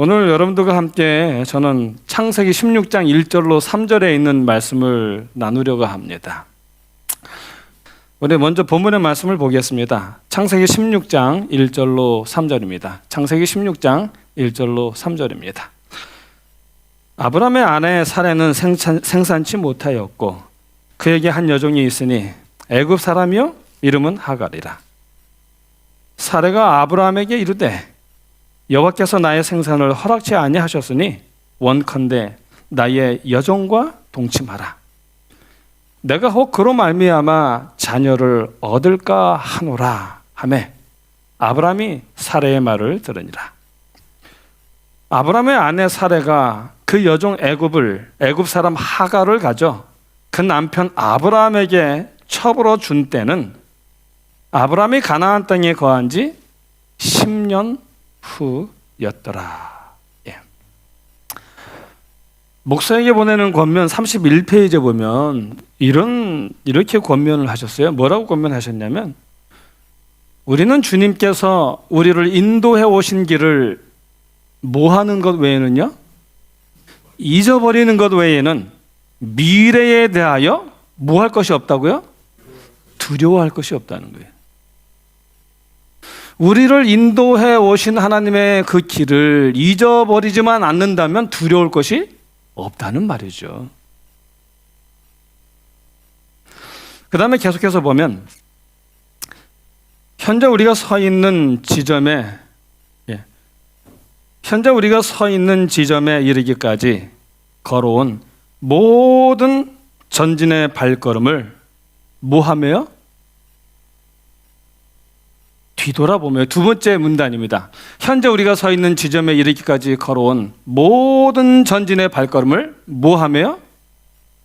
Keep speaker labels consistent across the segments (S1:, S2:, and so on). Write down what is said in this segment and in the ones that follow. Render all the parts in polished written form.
S1: 오늘 여러분들과 함께 저는 창세기 16장 1절로 3절에 있는 말씀을 나누려고 합니다. 우리 먼저 본문의 말씀을 보겠습니다. 창세기 16장 1절로 3절입니다. 창세기 16장 1절로 3절입니다. 아브라함의 아내 사레는 생산치 못하였고 그에게 한 여종이 있으니 애굽 사람이요 이름은 하갈이라. 사레가 아브라함에게 이르되 여호와께서 나의 생산을 허락치 아니하셨으니 원컨대 나의 여종과 동침하라. 내가 혹 그로 말미암아 자녀를 얻을까 하노라 하매 아브라함이 사레의 말을 들으니라. 아브라함의 아내 사레가 그 여종 애굽 사람 하갈을 가져 그 남편 아브라함에게 첩으로 준 때는 아브라함이 가나안 땅에 거한 지 10년 후였더라. 목사에게 보내는 권면 31페이지에 보면 이렇게 권면을 하셨어요. 뭐라고 권면하셨냐면, 우리는 주님께서 우리를 인도해 오신 길을 뭐 하는 것 외에는요, 잊어버리는 것 외에는 미래에 대하여 뭐 할 것이 없다고요? 두려워할 것이 없다는 거예요. 우리를 인도해 오신 하나님의 그 길을 잊어버리지만 않는다면 두려울 것이 없다는 말이죠. 그 다음에 계속해서 보면 현재 우리가 서 있는 지점에 이르기까지 걸어온 모든 전진의 발걸음을 뭐하며? 뒤돌아보며. 두 번째 문단입니다. 현재 우리가 서 있는 지점에 이르기까지 걸어온 모든 전진의 발걸음을 뭐하며?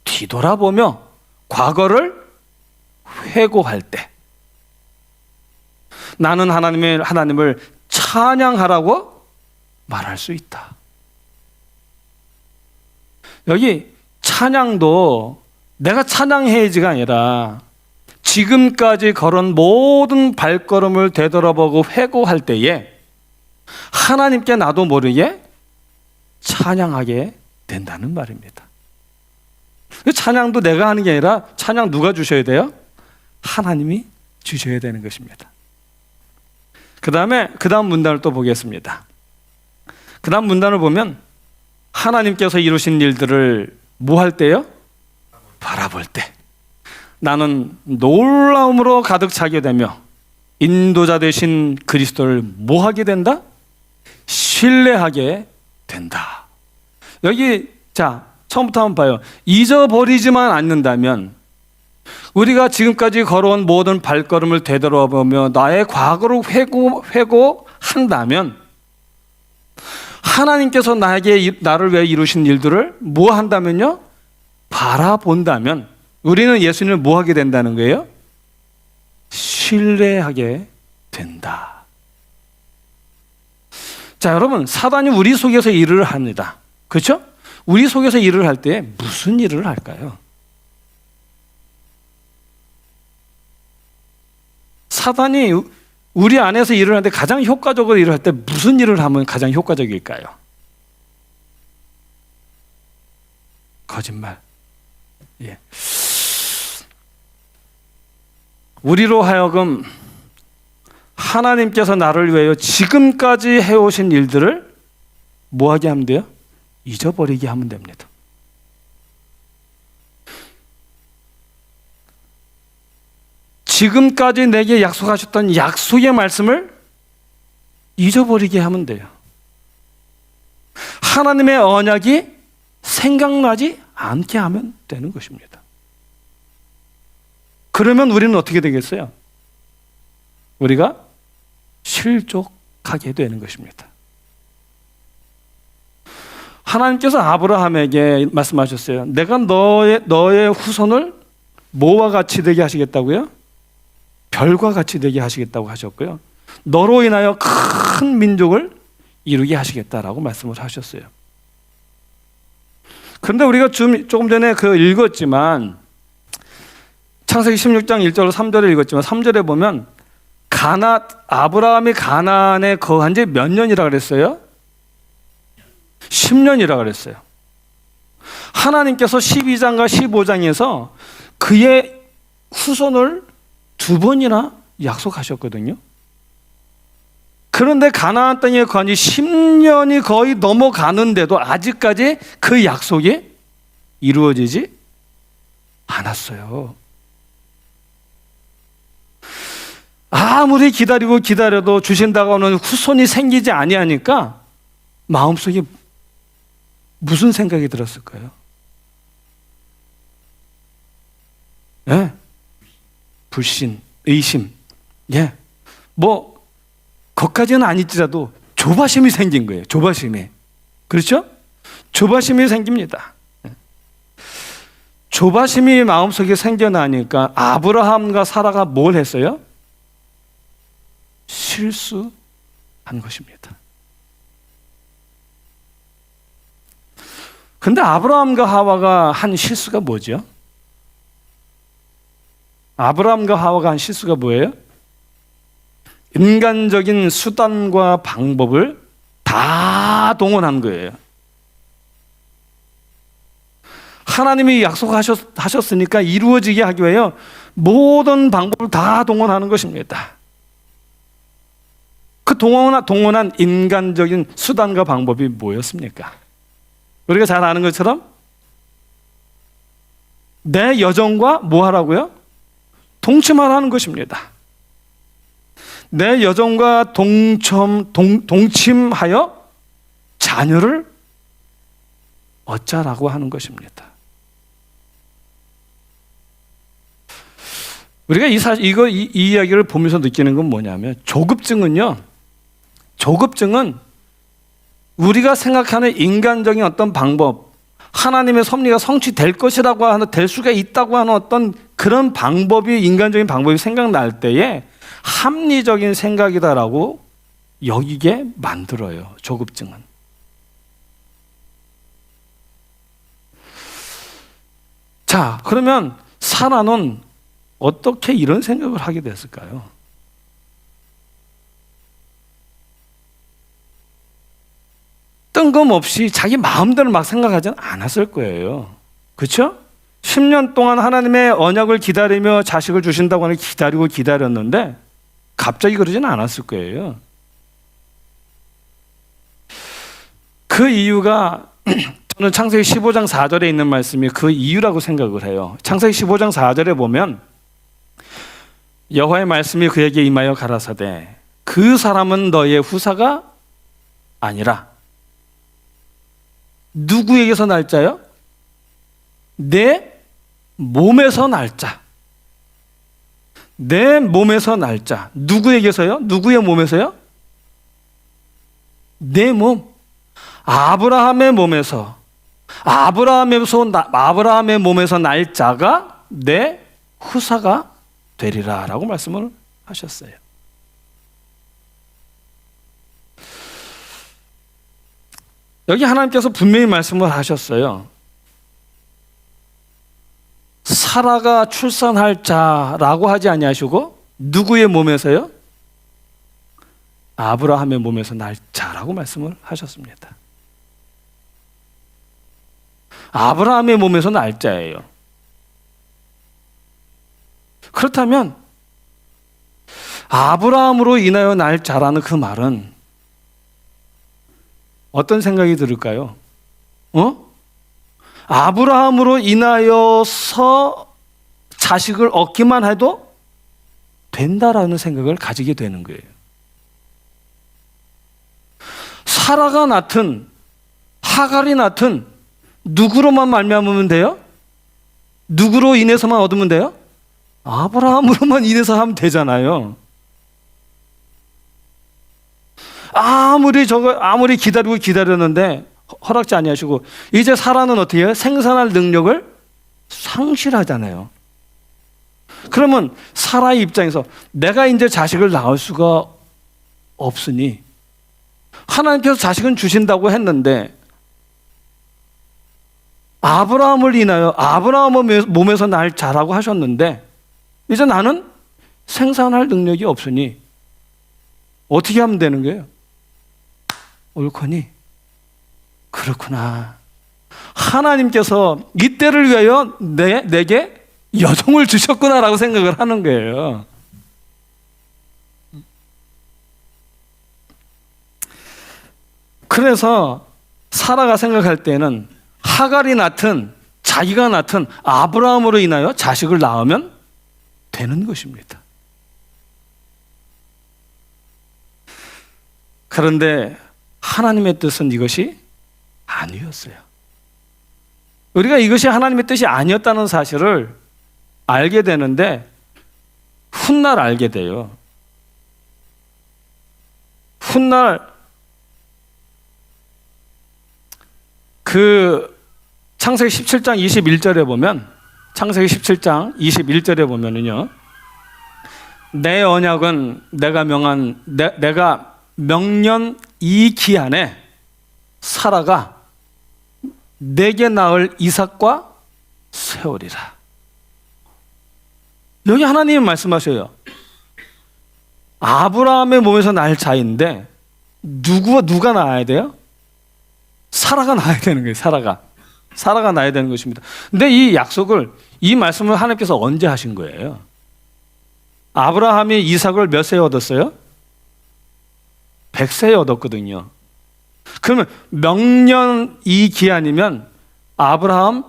S1: 뒤돌아보며 과거를 회고할 때 나는 하나님을 찬양하라고 말할 수 있다. 여기 찬양도 내가 찬양해야지가 아니라 지금까지 걸은 모든 발걸음을 되돌아보고 회고할 때에 하나님께 나도 모르게 찬양하게 된다는 말입니다. 찬양도 내가 하는 게 아니라 찬양 누가 주셔야 돼요? 하나님이 주셔야 되는 것입니다. 그 다음 문단을 또 보겠습니다. 그 다음 문단을 보면 하나님께서 이루신 일들을 뭐 할 때요? 바라볼 때 나는 놀라움으로 가득 차게 되며 인도자 되신 그리스도를 뭐 하게 된다? 신뢰하게 된다. 여기 처음부터 한번 봐요. 잊어버리지만 않는다면, 우리가 지금까지 걸어온 모든 발걸음을 되돌아보며 나의 과거를 회고한다면 하나님께서 나를 위해 이루신 일들을 뭐 한다면요? 바라본다면 우리는 예수님을 뭐 하게 된다는 거예요? 신뢰하게 된다. 자, 여러분, 사단이 우리 속에서 일을 합니다. 그렇죠? 우리 속에서 일을 할 때 무슨 일을 할까요? 사단이 우리 안에서 일을 하는데 가장 효과적으로 일을 할 때 무슨 일을 하면 가장 효과적일까요? 거짓말. 우리로 하여금 하나님께서 나를 위하여 지금까지 해오신 일들을 뭐하게 하면 돼요? 잊어버리게 하면 됩니다. 지금까지 내게 약속하셨던 약속의 말씀을 잊어버리게 하면 돼요. 하나님의 언약이 생각나지 않게 하면 되는 것입니다. 그러면 우리는 어떻게 되겠어요? 우리가 실족하게 되는 것입니다. 하나님께서 아브라함에게 말씀하셨어요. 내가 너의 후손을 뭐와 같이 되게 하시겠다고요? 별과 같이 되게 하시겠다고 하셨고요. 너로 인하여 큰 민족을 이루게 하시겠다라고 말씀을 하셨어요. 그런데 우리가 조금 전에 읽었지만, 창세기 16장 1절 3절을 읽었지만 3절에 보면 아브라함이 가나안에 거한 지 몇 년이라 그랬어요? 10년이라 그랬어요. 하나님께서 12장과 15장에서 그의 후손을 2번이나 약속하셨거든요. 그런데 가나안 땅에 거한 지 10년이 거의 넘어가는데도 아직까지 그 약속이 이루어지지 않았어요. 아무리 기다리고 기다려도 주신다고 하는 후손이 생기지 아니하니까 마음속에 무슨 생각이 들었을까요? 예? 불신, 의심. 예. 뭐 거기까지는 아니지라도 조바심이 생긴 거예요. 조바심이. 그렇죠? 조바심이 생깁니다. 조바심이 마음속에 생겨나니까 아브라함과 사라가 뭘 했어요? 실수한 것입니다. 근데 아브라함과 하와가 한 실수가 뭐죠? 아브라함과 하와가 한 실수가 뭐예요? 인간적인 수단과 방법을 다 동원한 거예요. 하나님이 약속하셨으니까 이루어지게 하기 위하여 모든 방법을 다 동원하는 것입니다. 그 동원한 인간적인 수단과 방법이 뭐였습니까? 우리가 잘 아는 것처럼 내 여정과 뭐 하라고요? 동침하라는 것입니다. 내 여정과 동침하여 자녀를 얻자라고 하는 것입니다. 우리가 이 이야기를 보면서 느끼는 건 뭐냐면 조급증은 우리가 생각하는 인간적인 어떤 방법, 하나님의 섭리가 성취될 것이라고 하는, 될 수가 있다고 하는 어떤 그런 방법이, 인간적인 방법이 생각날 때에 합리적인 생각이다라고 여기게 만들어요. 조급증은. 자, 그러면 사라는 어떻게 이런 생각을 하게 됐을까요? 뜬금없이 자기 마음대로 막 생각하지는 않았을 거예요. 그렇죠? 10년 동안 하나님의 언약을 기다리며 자식을 주신다고 하는 기다리고 기다렸는데 갑자기 그러지는 않았을 거예요. 그 이유가 저는 창세기 15장 4절에 있는 말씀이 그 이유라고 생각을 해요. 창세기 15장 4절에 보면 여호와의 말씀이 그에게 임하여 가라사대 그 사람은 너의 후사가 아니라 누구에게서 날 자요? 내 몸에서 날 자. 내 몸에서 날 자. 누구에게서요? 누구의 몸에서요? 내 몸. 아브라함의 몸에서 날 자가 내 후사가 되리라 라고 말씀을 하셨어요. 여기 하나님께서 분명히 말씀을 하셨어요. 사라가 출산할 자라고 하지 아니하시고 누구의 몸에서요? 아브라함의 몸에서 날 자라고 말씀을 하셨습니다. 아브라함의 몸에서 날 자예요. 그렇다면 아브라함으로 인하여 날 자라는 그 말은 어떤 생각이 들을까요? 아브라함으로 인하여서 자식을 얻기만 해도 된다라는 생각을 가지게 되는 거예요. 사라가 낳든 하갈이 낳든 누구로만 말미암으면 돼요? 누구로 인해서만 얻으면 돼요? 아브라함으로만 인해서 하면 되잖아요. 아무리 기다리고 기다렸는데 허락지 아니하시고 이제 사라는 어떻게 해요? 생산할 능력을 상실하잖아요. 그러면 사라의 입장에서 내가 이제 자식을 낳을 수가 없으니 하나님께서 자식은 주신다고 했는데 아브라함을 인하여 아브라함의 몸에서 날 자라고 하셨는데 이제 나는 생산할 능력이 없으니 어떻게 하면 되는 거예요? 옳거니 그 그렇구나. 하나님께서 이때를 위하여 내게 여종을 주셨구나라고 생각을 하는 거예요. 그래서 사라가 생각할 때는 하갈이 낳든 자기가 낳든 아브라함으로 인하여 자식을 낳으면 되는 것입니다. 그런데 하나님의 뜻은 이것이 아니었어요. 우리가 이것이 하나님의 뜻이 아니었다는 사실을 알게 되는데 훗날 알게 돼요. 훗날 그 창세기 17장 21절에 보면 창세기 17장 21절에 보면은요. 내 언약은 내가 명년 이 기한에 사라가 내게 낳을 이삭과 세우리라. 여기 하나님이 말씀하셔요. 아브라함의 몸에서 날 자인데 누가 낳아야 돼요? 사라가 낳아야 되는 거예요. 사라가 낳아야 되는 것입니다. 근데 이 말씀을 하나님께서 언제 하신 거예요? 아브라함이 이삭을 몇 세에 얻었어요? 100세에 얻었거든요. 그러면 명년 이 기한이면 아브라함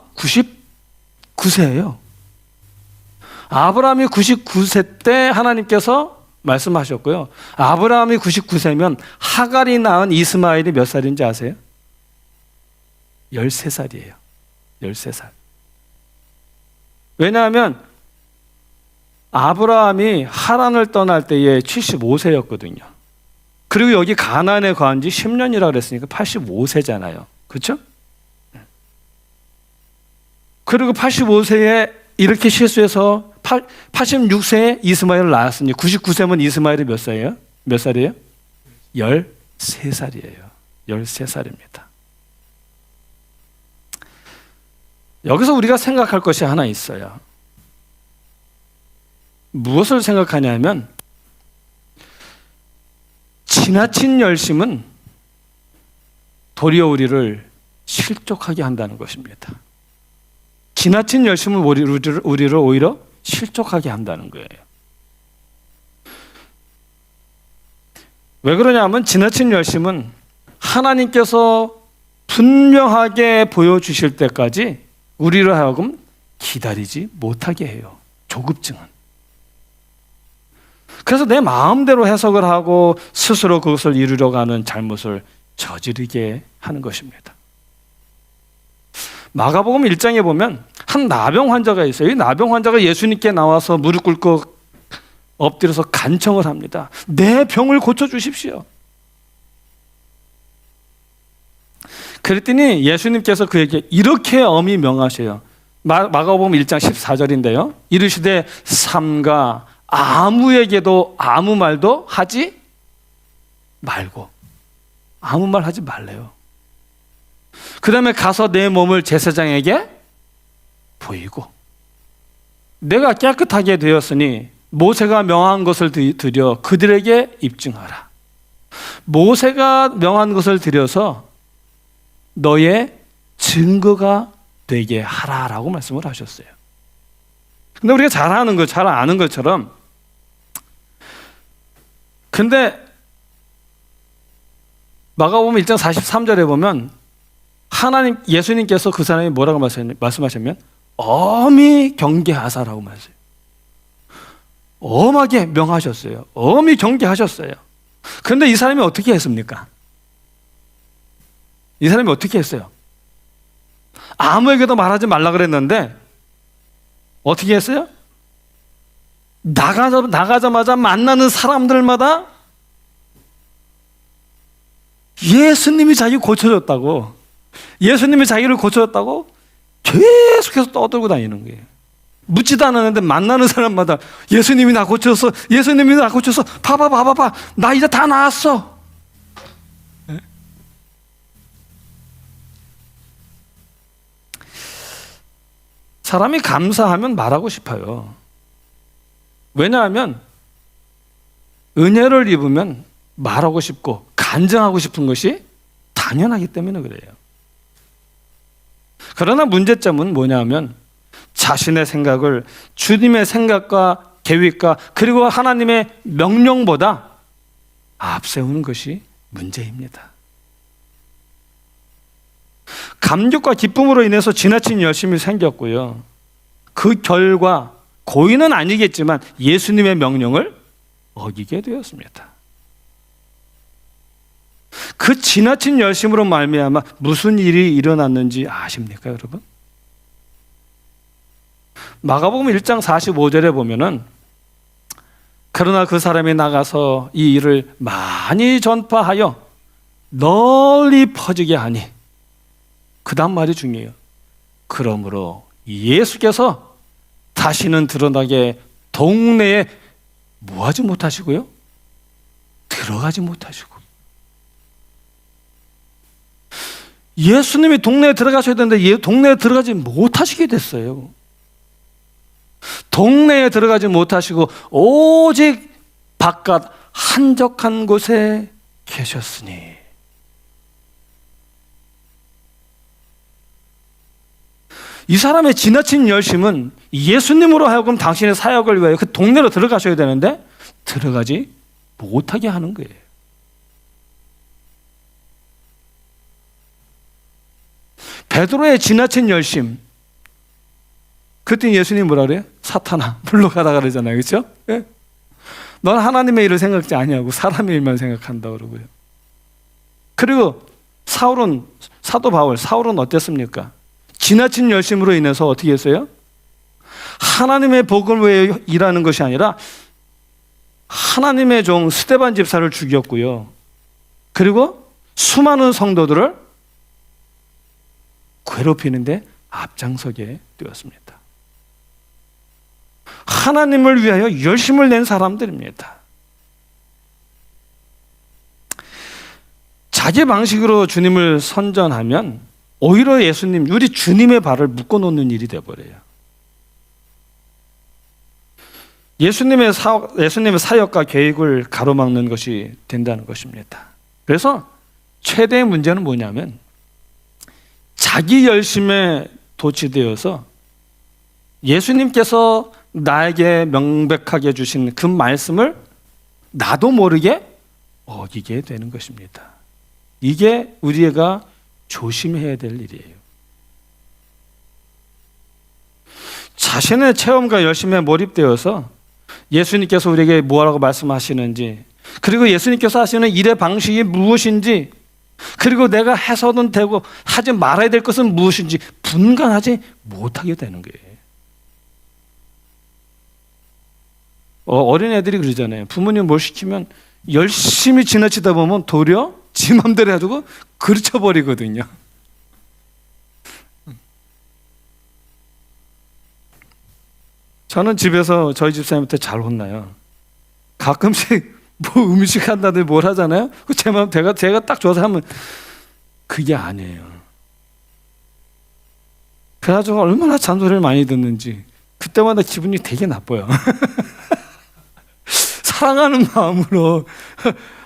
S1: 99세예요. 아브라함이 99세 때 하나님께서 말씀하셨고요. 아브라함이 99세면 하갈이 낳은 이스마엘이 몇 살인지 아세요? 13살이에요. 13살. 왜냐하면 아브라함이 하란을 떠날 때에 75세였거든요. 그리고 여기 가나안에 거한 지 10년이라고 그랬으니까 85세잖아요. 그렇죠? 그리고 85세에 이렇게 실수해서 86세에 이스마엘을 낳았으니 99세면 이스마엘이 몇 살이에요? 몇 살이에요? 13살이에요. 13살입니다. 여기서 우리가 생각할 것이 하나 있어요. 무엇을 생각하냐면 지나친 열심은 도리어 우리를 실족하게 한다는 것입니다. 지나친 열심은 우리를 오히려 실족하게 한다는 거예요. 왜 그러냐면 지나친 열심은 하나님께서 분명하게 보여주실 때까지 우리를 하여금 기다리지 못하게 해요. 조급증은. 그래서 내 마음대로 해석을 하고 스스로 그것을 이루려고 하는 잘못을 저지르게 하는 것입니다. 마가복음 1장에 보면 한 나병 환자가 있어요. 이 나병 환자가 예수님께 나와서 무릎 꿇고 엎드려서 간청을 합니다. 내 병을 고쳐주십시오. 그랬더니 예수님께서 그에게 이렇게 엄히 명하셔요. 마가복음 1장 14절인데요. 이르시되 삼가 아무에게도 아무 말도 하지 말고, 아무 말 하지 말래요. 그 다음에 가서 내 몸을 제사장에게 보이고, 내가 깨끗하게 되었으니 모세가 명한 것을 드려 그들에게 입증하라. 모세가 명한 것을 드려서 너의 증거가 되게 하라라고 말씀을 하셨어요. 근데 우리가 잘 아는 것처럼, 근데 마가복음 1장 43절에 보면 예수님께서 그 사람이 뭐라고 말씀하셨냐면 엄히 경계하사라고 말했어요. 엄하게 명하셨어요. 엄히 경계하셨어요. 그런데 이 사람이 어떻게 했습니까? 이 사람이 어떻게 했어요? 아무에게도 말하지 말라 그랬는데 어떻게 했어요? 나가자마자 만나는 사람들마다 예수님이 자기 고쳐줬다고, 예수님이 자기를 고쳐줬다고 계속해서 떠들고 다니는 거예요. 묻지도 않았는데 만나는 사람마다 예수님이 나 고쳤어, 예수님이 나 고쳤어, 봐봐, 나 이제 다 나았어. 네? 사람이 감사하면 말하고 싶어요. 왜냐하면 은혜를 입으면 말하고 싶고 간증하고 싶은 것이 당연하기 때문에 그래요. 그러나 문제점은 뭐냐면 자신의 생각을 주님의 생각과 계획과 그리고 하나님의 명령보다 앞세우는 것이 문제입니다. 감격과 기쁨으로 인해서 지나친 열심이 생겼고요. 그 결과 고의는 아니겠지만 예수님의 명령을 어기게 되었습니다. 그 지나친 열심으로 말미암아 무슨 일이 일어났는지 아십니까, 여러분? 마가복음 1장 45절에 보면은 그러나 그 사람이 나가서 이 일을 많이 전파하여 널리 퍼지게 하니, 그 다음 말이 중요해요. 그러므로 예수께서 다시는 드러나게 동네에 뭐하지 못하시고요? 들어가지 못하시고. 예수님이 동네에 들어가셔야 되는데 동네에 들어가지 못하시게 됐어요. 동네에 들어가지 못하시고 오직 바깥 한적한 곳에 계셨으니. 이 사람의 지나친 열심은 예수님으로 하여금 당신의 사역을 위하여 그 동네로 들어가셔야 되는데 들어가지 못하게 하는 거예요. 베드로의 지나친 열심, 그때 예수님이 뭐라 그래요? 사탄아 물러가라 그러잖아요. 그렇죠? 예? 넌 하나님의 일을 생각지 아니하고 사람의 일만 생각한다 그러고요. 그리고 사울은, 사도 바울, 사울은 어땠습니까? 지나친 열심으로 인해서 어떻게 했어요? 하나님의 복음을 위해 일하는 것이 아니라 하나님의 종 스데반 집사를 죽였고요. 그리고 수많은 성도들을 괴롭히는데 앞장서게 되었습니다. 하나님을 위하여 열심을 낸 사람들입니다. 자기 방식으로 주님을 선전하면 오히려 예수님, 우리 주님의 발을 묶어놓는 일이 되어버려요. 예수님의 사역과 계획을 가로막는 것이 된다는 것입니다. 그래서 최대의 문제는 뭐냐면 자기 열심에 도취되어서 예수님께서 나에게 명백하게 주신 그 말씀을 나도 모르게 어기게 되는 것입니다. 이게 우리가 조심해야 될 일이에요. 자신의 체험과 열심에 몰입되어서 예수님께서 우리에게 뭐라고 말씀하시는지, 그리고 예수님께서 하시는 일의 방식이 무엇인지, 그리고 내가 해서는 되고 하지 말아야 될 것은 무엇인지 분간하지 못하게 되는 거예요. 어린애들이 그러잖아요. 부모님 뭘 시키면 열심히 지나치다 보면 도리어 지 맘대로 해가지고 그르쳐버리거든요. 저는 집에서 저희 집사님한테 잘 혼나요. 가끔씩 뭐 음식 한다든지 뭘 하잖아요. 제 마음 제가 딱 좋아서 하면 그게 아니에요. 그래가지고 얼마나 잔소리를 많이 듣는지 그때마다 기분이 되게 나빠요. 사랑하는 마음으로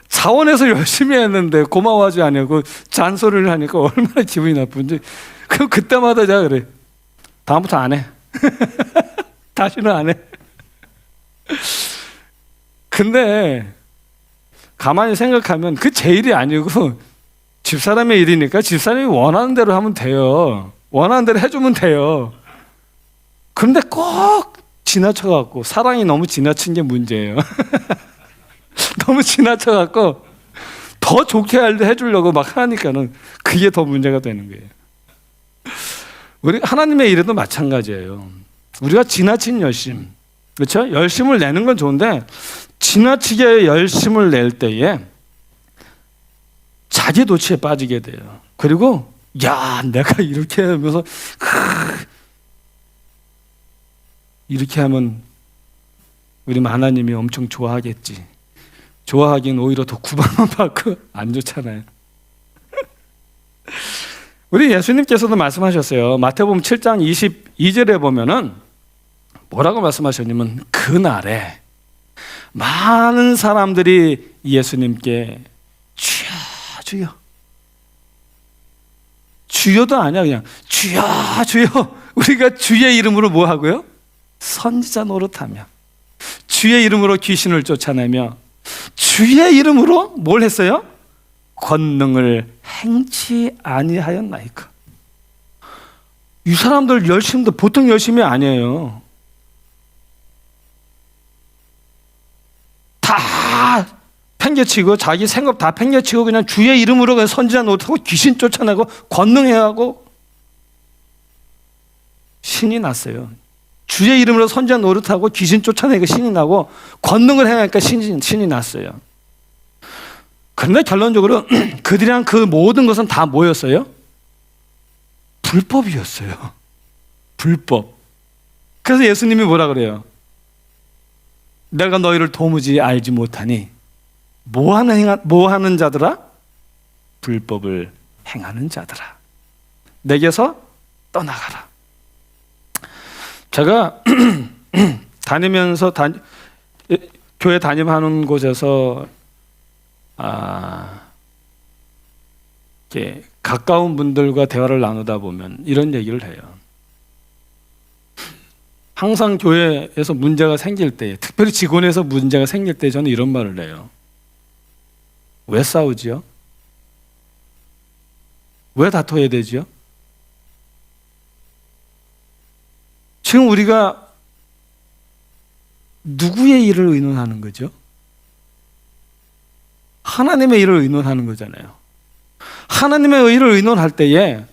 S1: 자원해서 열심히 했는데 고마워하지 않고 잔소리를 하니까 얼마나 기분이 나쁜지. 그때마다 제가 그래. 다음부터 안 해. 다시는 안 해. 근데 가만히 생각하면 그 제 일이 아니고 집사람의 일이니까 집사람이 원하는 대로 하면 돼요. 원하는 대로 해주면 돼요. 근데 꼭 지나쳐갖고 사랑이 너무 지나친 게 문제예요. 너무 지나쳐갖고 더 좋게 해주려고 막 하니까는 그게 더 문제가 되는 거예요. 우리 하나님의 일에도 마찬가지예요. 우리가 지나친 열심, 그렇죠? 열심을 내는 건 좋은데 지나치게 열심을 낼 때에 자기 도취에 빠지게 돼요. 그리고 야, 내가 이렇게 하면서 이렇게 하면 우리 하나님이 엄청 좋아하겠지. 좋아하긴 오히려 더 구박만 받고 안 좋잖아요. 우리 예수님께서도 말씀하셨어요. 마태복음 7장 22절에 보면은 뭐라고 말씀하셨냐면 그날에 많은 사람들이 예수님께 주여 주여 주여도 아니야. 그냥 주여 주여. 우리가 주의 이름으로 뭐 하고요? 선지자 노릇하며, 주의 이름으로 귀신을 쫓아내며, 주의 이름으로 뭘 했어요? 권능을 행치 아니하였나이까. 이 사람들 열심도 보통 열심이 아니에요. 다 팽개치고 자기 생업 다 팽개치고 그냥 주의 이름으로 그냥 선지자 노릇하고 귀신 쫓아내고 권능해하고 신이 났어요. 주의 이름으로 선지자 노릇하고 귀신 쫓아내고 신이 나고 권능을 행하니까 신이 났어요. 그런데 결론적으로 그들이 한 그 모든 것은 다 뭐였어요? 불법이었어요. 불법. 그래서 예수님이 뭐라 그래요? 내가 너희를 도무지 알지 못하니 뭐 하는 자들아? 불법을 행하는 자들아. 내게서 떠나가라. 제가 다니면서 교회 다니면하는 곳에서 이렇게 가까운 분들과 대화를 나누다 보면 이런 얘기를 해요. 항상 교회에서 문제가 생길 때, 특별히 직원에서 문제가 생길 때 저는 이런 말을 해요. 왜 싸우지요? 왜 다퉈야 되지요? 지금 우리가 누구의 일을 의논하는 거죠? 하나님의 일을 의논하는 거잖아요. 하나님의 일을 의논할 때에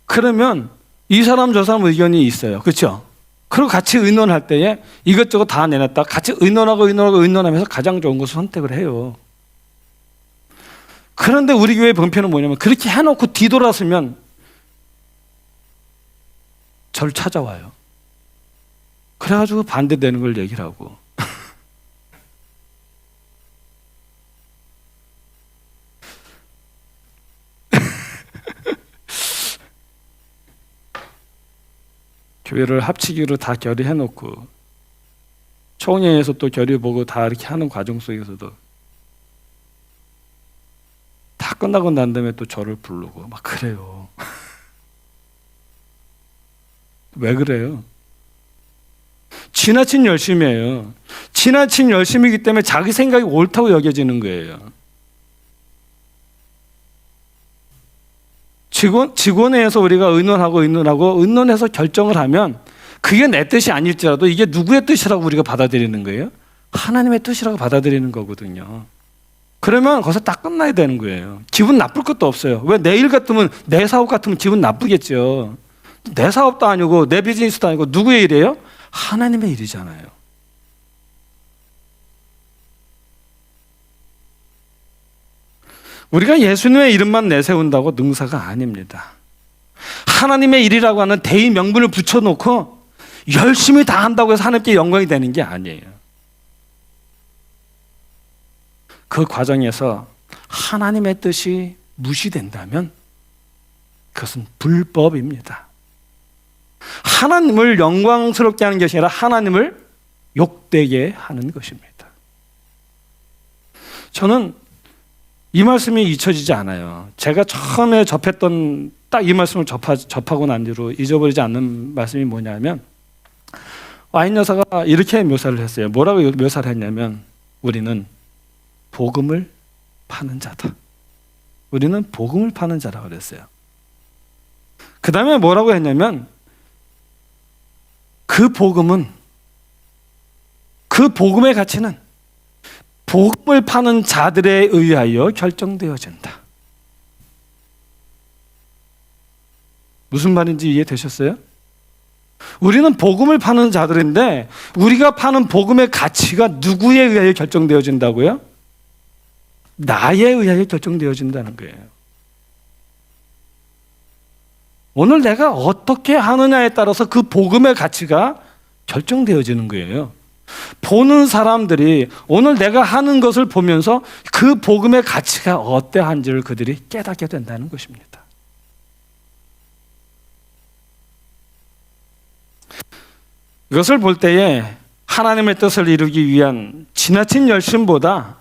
S1: 그러면 이 사람 저 사람 의견이 있어요. 그렇죠? 그리고 같이 의논할 때에 이것저것 다 내놨다 같이 의논하면서 가장 좋은 것을 선택을 해요. 그런데 우리 교회 본편은 뭐냐면 그렇게 해놓고 뒤돌아서면 저를 찾아와요. 그래가지고 반대되는 걸 얘기를 하고. 교회를 합치기로 다 결의해놓고 총회에서 또 결의 보고 다 이렇게 하는 과정 속에서도 다 끝나고 난 다음에 또 저를 부르고 막 그래요. 왜 그래요? 지나친 열심이에요. 지나친 열심이기 때문에 자기 생각이 옳다고 여겨지는 거예요. 직원회에서 우리가 의논해서 결정을 하면 그게 내 뜻이 아닐지라도 이게 누구의 뜻이라고 우리가 받아들이는 거예요? 하나님의 뜻이라고 받아들이는 거거든요. 그러면 거기서 딱 끝나야 되는 거예요. 기분 나쁠 것도 없어요. 왜 내 일 같으면, 내 사업 같으면 기분 나쁘겠죠. 내 사업도 아니고 내 비즈니스도 아니고 누구의 일이에요? 하나님의 일이잖아요. 우리가 예수님의 이름만 내세운다고 능사가 아닙니다. 하나님의 일이라고 하는 대의 명분을 붙여놓고 열심히 다 한다고 해서 하나님께 영광이 되는 게 아니에요. 그 과정에서 하나님의 뜻이 무시된다면 그것은 불법입니다. 하나님을 영광스럽게 하는 것이 아니라 하나님을 욕되게 하는 것입니다. 저는 이 말씀이 잊혀지지 않아요. 제가 처음에 접했던 딱 이 말씀을 접하고 난 뒤로 잊어버리지 않는 말씀이 뭐냐면 와인 여사가 이렇게 묘사를 했어요. 뭐라고 묘사를 했냐면 우리는 복음을 파는 자다. 우리는 복음을 파는 자라고 그랬어요. 그 다음에 뭐라고 했냐면 그 복음의 가치는 복음을 파는 자들에 의하여 결정되어진다. 무슨 말인지 이해되셨어요? 우리는 복음을 파는 자들인데 우리가 파는 복음의 가치가 누구에 의하여 결정되어진다고요? 나에 의하여 결정되어진다는 거예요. 오늘 내가 어떻게 하느냐에 따라서 그 복음의 가치가 결정되어지는 거예요. 보는 사람들이 오늘 내가 하는 것을 보면서 그 복음의 가치가 어떠한지를 그들이 깨닫게 된다는 것입니다. 이것을 볼 때에 하나님의 뜻을 이루기 위한 지나친 열심보다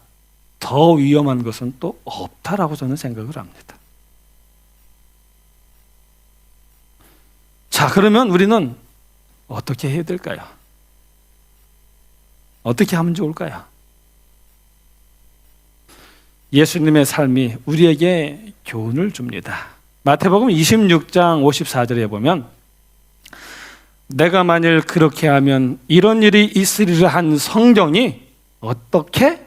S1: 더 위험한 것은 또 없다라고 저는 생각을 합니다. 자, 그러면 우리는 어떻게 해야 될까요? 어떻게 하면 좋을까요? 예수님의 삶이 우리에게 교훈을 줍니다. 마태복음 26장 54절에 보면 내가 만일 그렇게 하면 이런 일이 있으리라 한 성경이 어떻게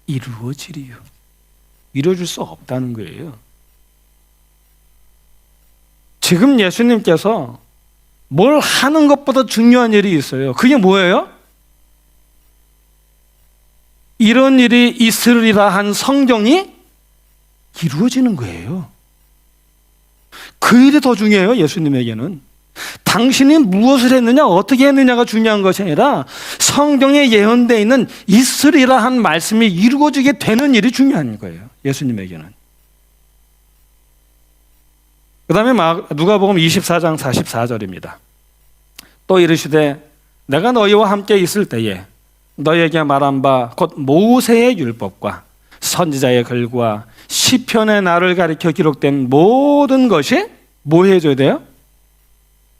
S1: 이루어지리요? 이루어질 수 없다는 거예요. 지금 예수님께서 뭘 하는 것보다 중요한 일이 있어요. 그게 뭐예요? 이런 일이 있으리라 한 성경이 이루어지는 거예요. 그 일이 더 중요해요. 예수님에게는 당신이 무엇을 했느냐, 어떻게 했느냐가 중요한 것이 아니라 성경에 예언되어 있는 있으리라 한 말씀이 이루어지게 되는 일이 중요한 거예요. 예수님에게는. 그 다음에 누가복음 24장 44절입니다. 또 이르시되 내가 너희와 함께 있을 때에 너희에게 말한 바 곧 모세의 율법과 선지자의 글과 시편의 나를 가리켜 기록된 모든 것이 뭐 해줘야 돼요?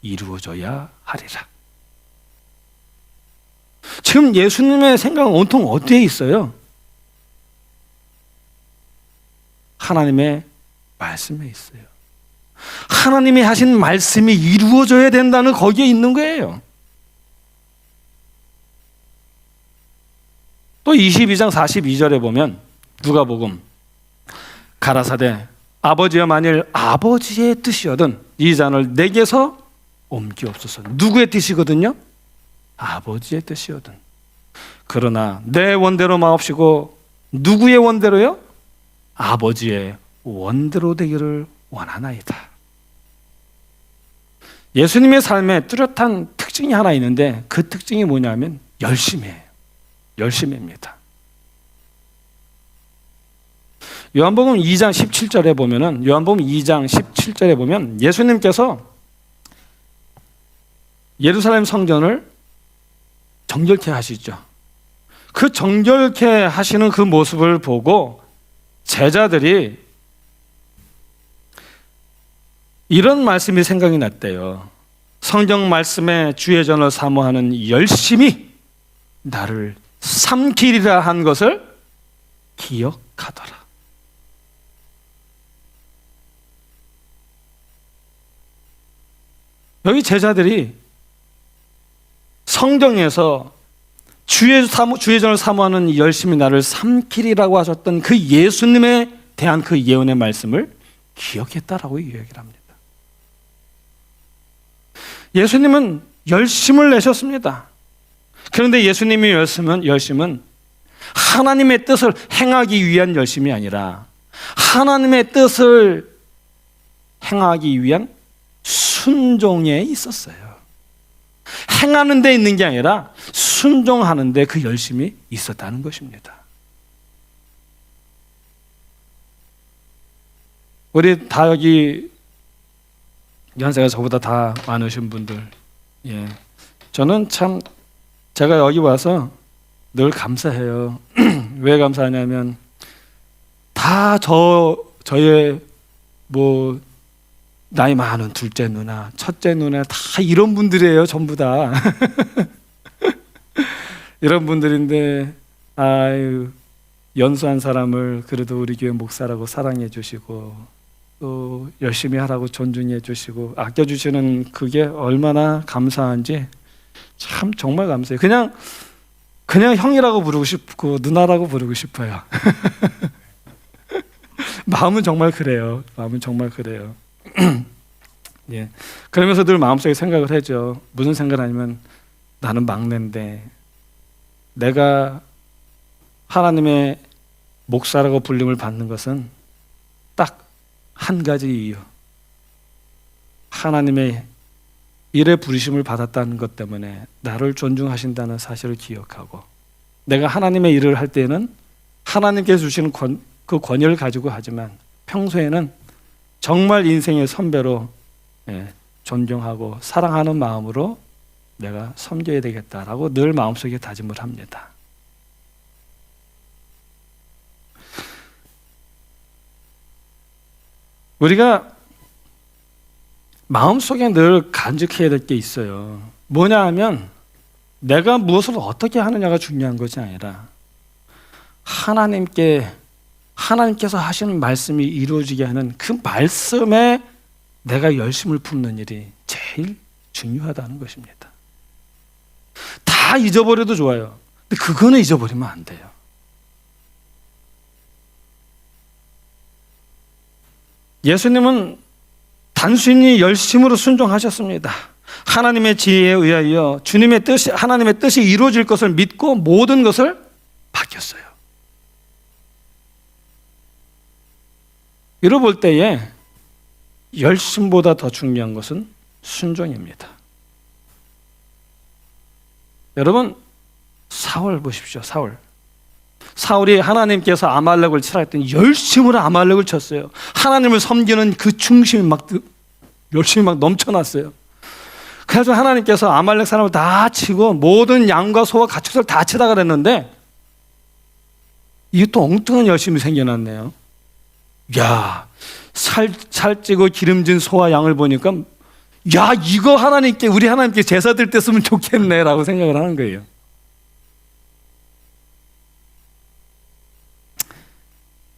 S1: 이루어져야 하리라. 지금 예수님의 생각은 온통 어디에 있어요? 하나님의 말씀에 있어요. 하나님이 하신 말씀이 이루어져야 된다는 거기에 있는 거예요. 또 22장 42절에 보면 누가복음 가라사대 아버지여 만일 아버지의 뜻이거든 이 잔을 내게서 옮기옵소서. 누구의 뜻이거든요? 아버지의 뜻이거든. 그러나 내 원대로 마옵시고 누구의 원대로요? 아버지의 원대로 되기를 원하나이다. 예수님의 삶에 뚜렷한 특징이 하나 있는데 그 특징이 뭐냐면 열심이에요. 열심입니다. 요한복음 2장 17절에 보면은 요한복음 2장 17절에 보면 예수님께서 예루살렘 성전을 정결케 하시죠. 그 정결케 하시는 그 모습을 보고 제자들이 이런 말씀이 생각이 났대요. 성경 말씀에 주의 전을 사모하는 열심이 나를 삼키리라 한 것을 기억하더라. 여기 제자들이 성경에서 주의 전을 사모하는 열심히 나를 삼키리라고 하셨던 그 예수님에 대한 그 예언의 말씀을 기억했다라고 이야기를 합니다. 예수님은 열심을 내셨습니다. 그런데 예수님의 열심은 하나님의 뜻을 행하기 위한 열심이 아니라 하나님의 뜻을 행하기 위한 순종에 있었어요. 행하는 데 있는 게 아니라 순종하는 데 그 열심이 있었다는 것입니다. 우리 다 여기 연세가 저보다 다 많으신 분들, 예, 저는 참 제가 여기 와서 늘 감사해요. 왜 감사하냐면 다 저의 뭐 나이 많은 둘째 누나, 첫째 누나 다 이런 분들이에요. 전부 다 이런 분들인데 아유 연수한 사람을 그래도 우리 교회 목사라고 사랑해 주시고 또 열심히 하라고 존중해 주시고 아껴 주시는 그게 얼마나 감사한지 참 정말 감사해요. 그냥 형이라고 부르고 싶고 누나라고 부르고 싶어요. 마음은 정말 그래요. 마음은 정말 그래요. 예. 그러면서 늘 마음속에 생각을 하죠. 무슨 생각을 하냐면 나는 막내인데 내가 하나님의 목사라고 불림을 받는 것은 딱 한 가지 이유. 하나님의 일에 부르심을 받았다는 것 때문에 나를 존중하신다는 사실을 기억하고 내가 하나님의 일을 할 때는 하나님께서 주시는 그 권위를 가지고 하지만 평소에는 정말 인생의 선배로 존경하고 사랑하는 마음으로 내가 섬겨야 되겠다라고 늘 마음속에 다짐을 합니다. 우리가 마음속에 늘 간직해야 될 게 있어요. 뭐냐 하면 내가 무엇을 어떻게 하느냐가 중요한 것이 아니라 하나님께서 하시는 말씀이 이루어지게 하는 그 말씀에 내가 열심을 품는 일이 제일 중요하다는 것입니다. 다 잊어버려도 좋아요. 근데 그거는 잊어버리면 안 돼요. 예수님은 단순히 열심으로 순종하셨습니다. 하나님의 지혜에 의하여 하나님의 뜻이 이루어질 것을 믿고 모든 것을 맡겼어요. 이러볼 때에 열심보다 더 중요한 것은 순종입니다. 여러분, 사울 보십시오. 사울이 하나님께서 아말렉을 치라 했더니 열심으로 아말렉을 쳤어요. 하나님을 섬기는 그 중심이 열심히 넘쳐났어요. 그래서 하나님께서 아말렉 사람을 다 치고 모든 양과 소와 가축을 다 치다 그랬는데 이게 또 엉뚱한 열심이 생겨났네요. 야, 살찌고 기름진 소와 양을 보니까 야, 이거 우리 하나님께 제사 드릴 때 쓰면 좋겠네 라고 생각을 하는 거예요.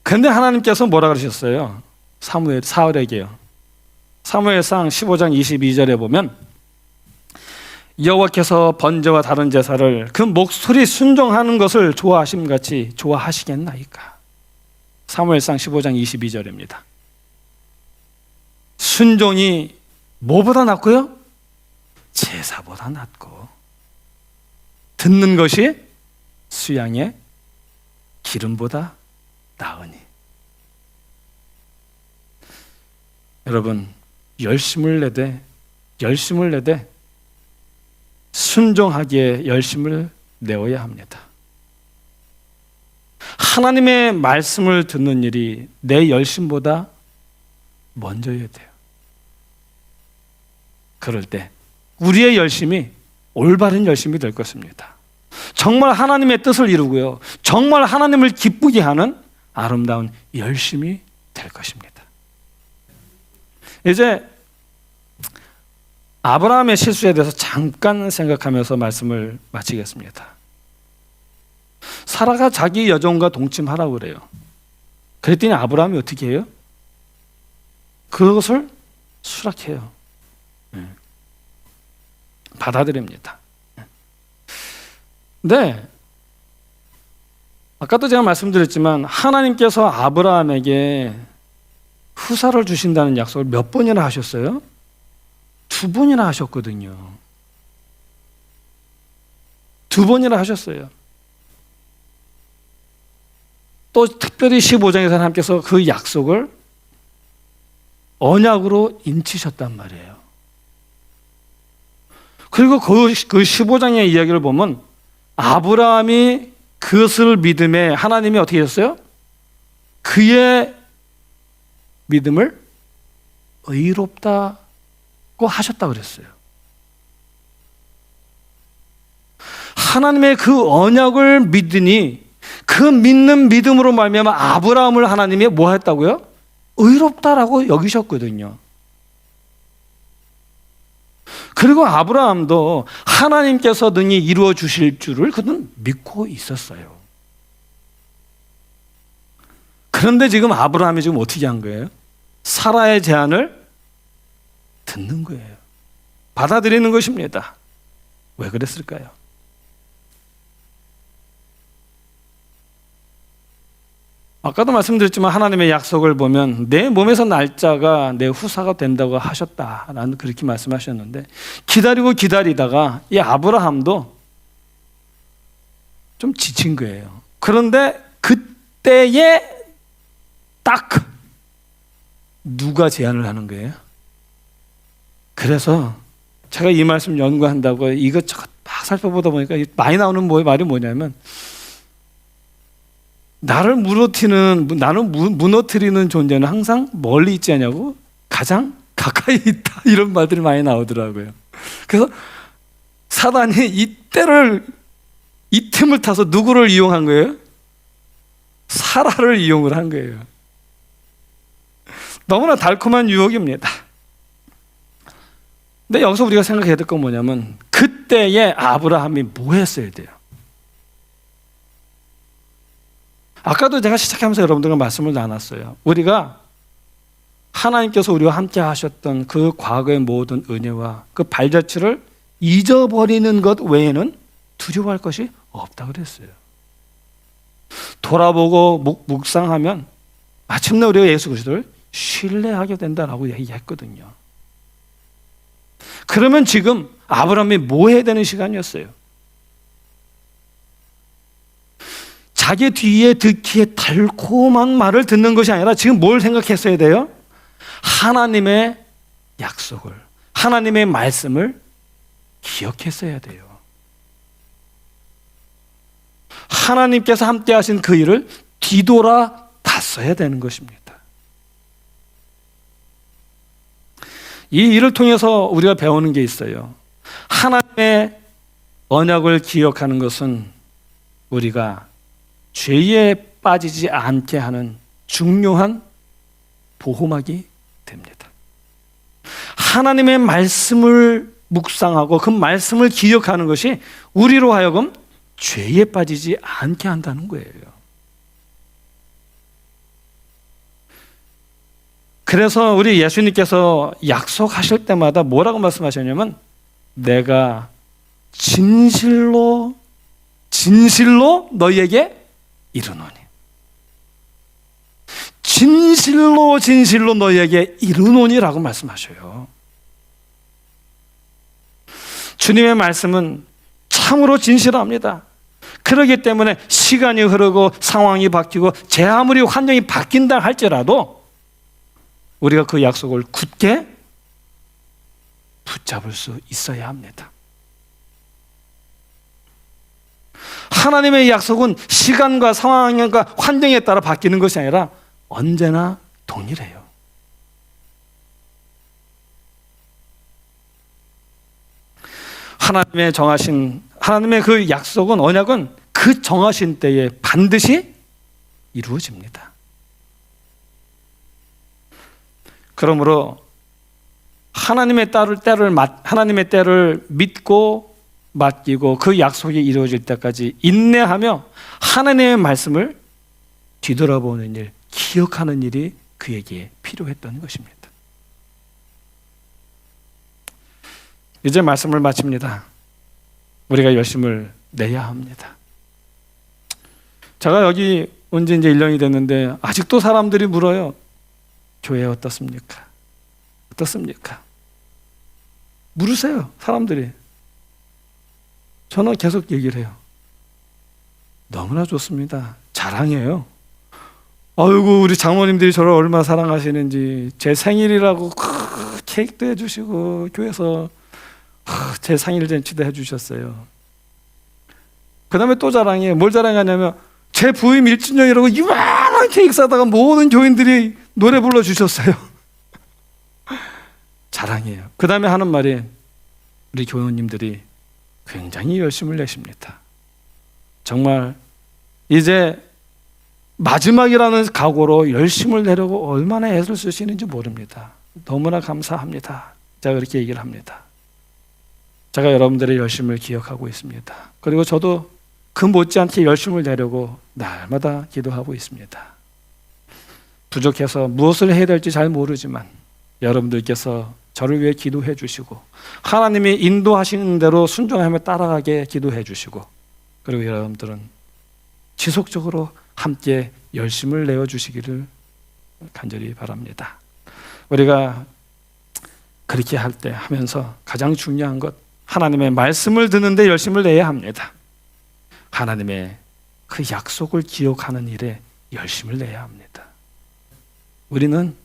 S1: 근데 하나님께서 뭐라 그러셨어요? 사울에게요. 사무엘상 15장 22절에 보면 여호와께서 번제와 다른 제사를 그 목소리 순종하는 것을 좋아하심 같이 좋아하시겠나이까. 사무엘상 15장 22절입니다. 순종이 뭐보다 낫고요? 제사보다 낫고 듣는 것이 수양의 기름보다 나으니. 여러분, 열심을 내되 순종하기에 열심을 내어야 합니다. 하나님의 말씀을 듣는 일이 내 열심보다 먼저여야 돼요. 그럴 때 우리의 열심이 올바른 열심이 될 것입니다. 정말 하나님의 뜻을 이루고요, 정말 하나님을 기쁘게 하는 아름다운 열심이 될 것입니다. 이제 아브라함의 실수에 대해서 잠깐 생각하면서 말씀을 마치겠습니다. 사라가 자기 여종과 동침하라고 그래요. 그랬더니 아브라함이 어떻게 해요? 그것을 수락해요. 받아들입니다. 근데 아까도 제가 말씀드렸지만 하나님께서 아브라함에게 후사를 주신다는 약속을 몇 번이나 하셨어요? 2번이나 하셨거든요. 2번이나 하셨어요. 또 특별히 15장에서 하나님께서 그 약속을 언약으로 인치셨단 말이에요. 그리고 그 15장의 이야기를 보면 아브라함이 그것을 믿음에 하나님이 어떻게 하셨어요? 그의 믿음을 의롭다고 하셨다고 그랬어요. 하나님의 그 언약을 믿으니 그 믿는 믿음으로 말미암아 아브라함을 하나님이 뭐 했다고요? 의롭다라고 여기셨거든요. 그리고 아브라함도 하나님께서 능히 이루어 주실 줄을 그는 믿고 있었어요. 그런데 지금 아브라함이 지금 어떻게 한 거예요? 사라의 제안을 듣는 거예요. 받아들이는 것입니다. 왜 그랬을까요? 아까도 말씀드렸지만 하나님의 약속을 보면 내 몸에서 날짜가 내 후사가 된다고 하셨다라는 그렇게 말씀하셨는데 기다리고 기다리다가 이 아브라함도 좀 지친 거예요. 그런데 그때에 딱 누가 제안을 하는 거예요? 그래서 제가 이 말씀 연구한다고 이것저것 막 살펴보다 보니까 많이 나오는 말이 뭐냐면 나를 무너뜨리는 존재는 항상 멀리 있지 않냐고 가장 가까이 있다 이런 말들이 많이 나오더라고요. 그래서 사단이 이 틈을 타서 누구를 이용한 거예요? 사라를 이용을 한 거예요. 너무나 달콤한 유혹입니다. 근데 여기서 우리가 생각해야 될 건 뭐냐면 그때의 아브라함이 뭐 했어야 돼요? 아까도 제가 시작하면서 여러분들과 말씀을 나눴어요. 우리가 하나님께서 우리와 함께 하셨던 그 과거의 모든 은혜와 그 발자취를 잊어버리는 것 외에는 두려워할 것이 없다고 그랬어요. 돌아보고 묵상하면 마침내 우리가 예수 그리스도를 신뢰하게 된다라고 얘기했거든요. 그러면 지금 아브라함이 뭐 해야 되는 시간이었어요? 자기 뒤에 듣기에 달콤한 말을 듣는 것이 아니라 지금 뭘 생각했어야 돼요? 하나님의 약속을, 하나님의 말씀을 기억했어야 돼요. 하나님께서 함께 하신 그 일을 뒤돌아 봤어야 되는 것입니다. 이 일을 통해서 우리가 배우는 게 있어요. 하나님의 언약을 기억하는 것은 우리가 죄에 빠지지 않게 하는 중요한 보호막이 됩니다. 하나님의 말씀을 묵상하고 그 말씀을 기억하는 것이 우리로 하여금 죄에 빠지지 않게 한다는 거예요. 그래서 우리 예수님께서 약속하실 때마다 뭐라고 말씀하셨냐면 내가 진실로 너희에게 이르노니, 진실로 너희에게 이르노니라고 말씀하셔요. 주님의 말씀은 참으로 진실합니다. 그렇기 때문에 시간이 흐르고 상황이 바뀌고 제 아무리 환경이 바뀐다 할지라도 우리가 그 약속을 굳게 붙잡을 수 있어야 합니다. 하나님의 약속은 시간과 상황과 환경에 따라 바뀌는 것이 아니라 언제나 동일해요. 하나님의 정하신, 하나님의 그 약속은, 언약은 그 정하신 때에 반드시 이루어집니다. 그러므로 하나님의 때를 믿고 맡기고 그 약속이 이루어질 때까지 인내하며 하나님의 말씀을 뒤돌아보는 일, 기억하는 일이 그에게 필요했던 것입니다. 이제 말씀을 마칩니다. 우리가 열심을 내야 합니다. 제가 여기 온 지 이제 1년이 됐는데 아직도 사람들이 물어요. 교회 어떻습니까? 어떻습니까? 물으세요, 사람들이. 저는 계속 얘기를 해요. 너무나 좋습니다. 자랑해요. 아이고, 우리 장모님들이 저를 얼마나 사랑하시는지. 제 생일이라고 케이크도 해주시고 교회에서 제 생일 잔치도 해주셨어요. 그 다음에 또 자랑해요. 뭘 자랑하냐면 제 부임 1주년이라고 이만한 케이크 사다가 모든 교인들이 노래 불러주셨어요. 자랑해요. 그 다음에 하는 말이 우리 교우님들이 굉장히 열심을 내십니다. 정말 이제 마지막이라는 각오로 열심을 내려고 얼마나 애를 쓰시는지 모릅니다. 너무나 감사합니다. 제가 그렇게 얘기를 합니다. 제가 여러분들의 열심을 기억하고 있습니다. 그리고 저도 그 못지않게 열심을 내려고 날마다 기도하고 있습니다. 부족해서 무엇을 해야 될지 잘 모르지만 여러분들께서 저를 위해 기도해 주시고 하나님이 인도하시는 대로 순종하며 따라가게 기도해 주시고 그리고 여러분들은 지속적으로 함께 열심을 내어주시기를 간절히 바랍니다. 우리가 그렇게 할 때 하면서 가장 중요한 것, 하나님의 말씀을 듣는데 열심을 내야 합니다. 하나님의 그 약속을 기억하는 일에 열심을 내야 합니다. 우리는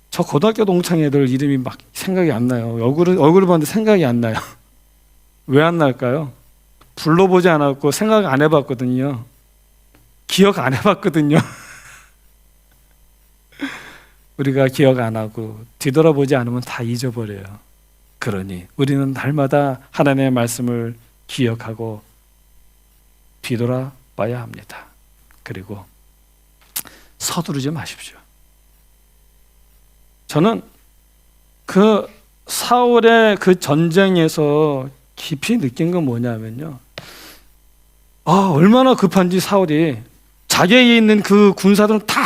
S1: 저 고등학교 동창 애들 이름이 막 생각이 안 나요. 얼굴을 봤는데 생각이 안 나요. 왜 안 날까요? 불러보지 않았고 생각 안 해봤거든요. 기억 안 해봤거든요. 우리가 기억 안 하고 뒤돌아보지 않으면 다 잊어버려요. 그러니 우리는 날마다 하나님의 말씀을 기억하고 뒤돌아봐야 합니다. 그리고 서두르지 마십시오. 저는 그 사울의 그 전쟁에서 깊이 느낀 건 뭐냐면요. 얼마나 급한지 사울이 자기에게 있는 그 군사들은 다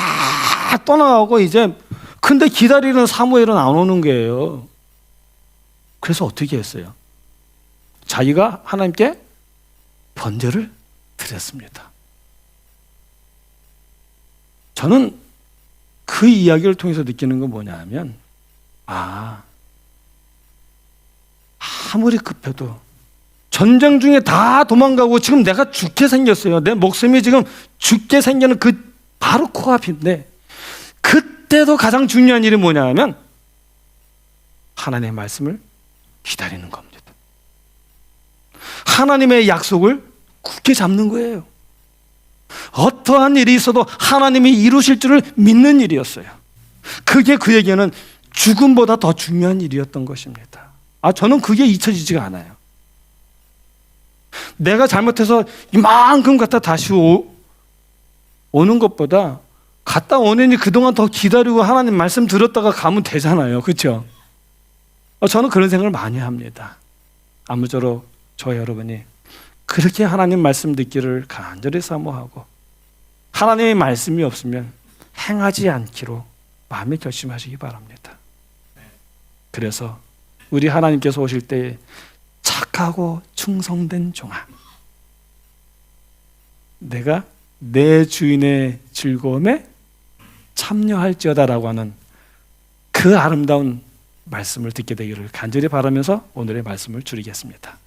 S1: 떠나가고 이제 근데 기다리는 사무엘은 안 오는 거예요. 그래서 어떻게 했어요? 자기가 하나님께 번제를 드렸습니다. 저는 그 이야기를 통해서 느끼는 건 뭐냐 하면 아무리 급해도 전쟁 중에 다 도망가고 지금 내가 죽게 생겼어요. 내 목숨이 지금 죽게 생기는 그 바로 코앞인데 그때도 가장 중요한 일이 뭐냐 하면 하나님의 말씀을 기다리는 겁니다. 하나님의 약속을 굳게 잡는 거예요. 어떠한 일이 있어도 하나님이 이루실 줄을 믿는 일이었어요. 그게 그에게는 죽음보다 더 중요한 일이었던 것입니다. 저는 그게 잊혀지지가 않아요. 내가 잘못해서 이만큼 갖다 다시 오는 것보다 갔다 오느니 그동안 더 기다리고 하나님 말씀 들었다가 가면 되잖아요. 그렇죠? 저는 그런 생각을 많이 합니다. 아무쪼록 저 여러분이 그렇게 하나님 말씀 듣기를 간절히 사모하고 하나님의 말씀이 없으면 행하지 않기로 마음에 결심하시기 바랍니다. 그래서 우리 하나님께서 오실 때 착하고 충성된 종아, 내가 내 주인의 즐거움에 참여할지어다라고 하는 그 아름다운 말씀을 듣게 되기를 간절히 바라면서 오늘의 말씀을 줄이겠습니다.